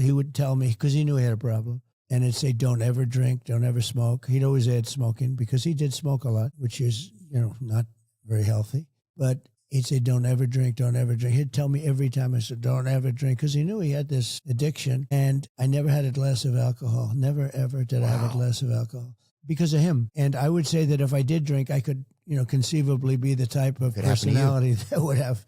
he would tell me, because he knew he had a problem, and he'd say, don't ever drink, don't ever smoke. He'd always add smoking because he did smoke a lot, which is, not very healthy. But he'd say, don't ever drink, don't ever drink. He'd tell me every time. I said, don't ever drink, because he knew he had this addiction. And I never had a glass of alcohol. Never, ever did I have a glass of alcohol because of him. And I would say that if I did drink, I could, conceivably be the type of personality that would have,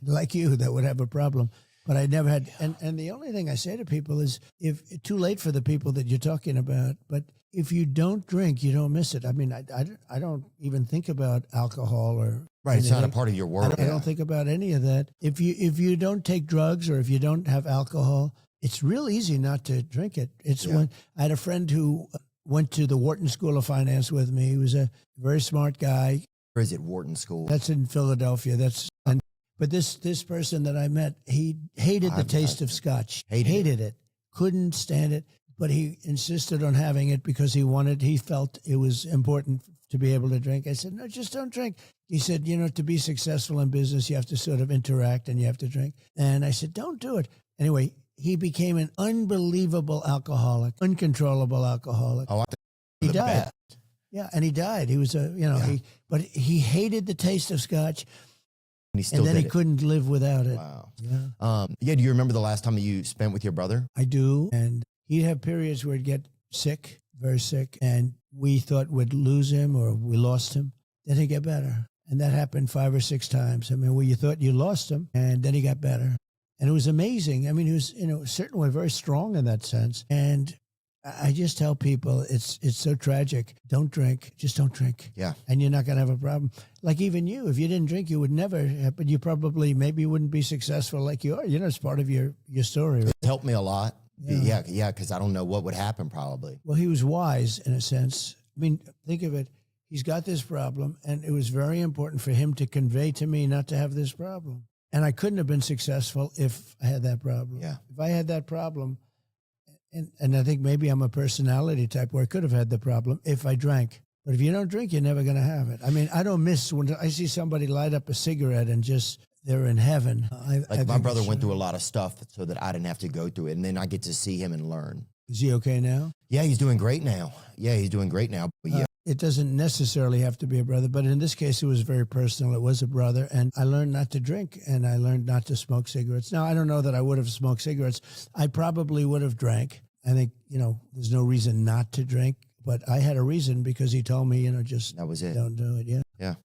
like you, that would have a problem. But I never had, and the only thing I say to people is, if too late for the people that you're talking about, but if you don't drink, you don't miss it. I mean, I don't even think about alcohol or right. It's not a part of your world. I don't think about any of that. If you don't take drugs or if you don't have alcohol, it's real easy not to drink it. It's when I had a friend who went to the Wharton School of Finance with me. He was a very smart guy. Where is it, Wharton School? That's in Philadelphia. But this person that I met, he hated the taste of scotch. Hated it. Couldn't stand it. But he insisted on having it because he felt it was important to be able to drink. I said, no, just don't drink. He said, to be successful in business, you have to sort of interact and you have to drink. And I said, don't do it. Anyway, he became an unbelievable alcoholic, uncontrollable alcoholic. Oh, he died. Yeah, and he died. He was but he hated the taste of scotch. And then he couldn't live without it. Wow. Yeah. Do you remember the last time that you spent with your brother? I do. And he'd have periods where he'd get sick, very sick, and we thought we'd lose him or we lost him. Then he'd get better. And that happened 5 or 6 times. I mean, where you thought you lost him, and then he got better. And it was amazing. I mean, he was, certainly very strong in that sense. And I just tell people it's so tragic. Don't drink. Just don't drink. Yeah. And you're not going to have a problem. Like even you, if you didn't drink, you would never, but you probably maybe wouldn't be successful like you are. It's part of your story. Right? It helped me a lot. Yeah, because I don't know what would happen probably. Well, he was wise in a sense. I mean, think of it. He's got this problem, and it was very important for him to convey to me not to have this problem. And I couldn't have been successful if I had that problem. Yeah. If I had that problem, and I think maybe I'm a personality type where I could have had the problem if I drank. But if you don't drink, you're never going to have it. I mean, I don't miss when I see somebody light up a cigarette and just, they're in heaven. My brother went through a lot of stuff so that I didn't have to go through it. And then I get to see him and learn. Is he okay now? Yeah, he's doing great now. But yeah. It doesn't necessarily have to be a brother, but in this case, it was very personal. It was a brother, and I learned not to drink, and I learned not to smoke cigarettes. Now, I don't know that I would have smoked cigarettes. I probably would have drank. I think, there's no reason not to drink, but I had a reason because he told me, just that was it. Don't do it. Yeah. Yeah.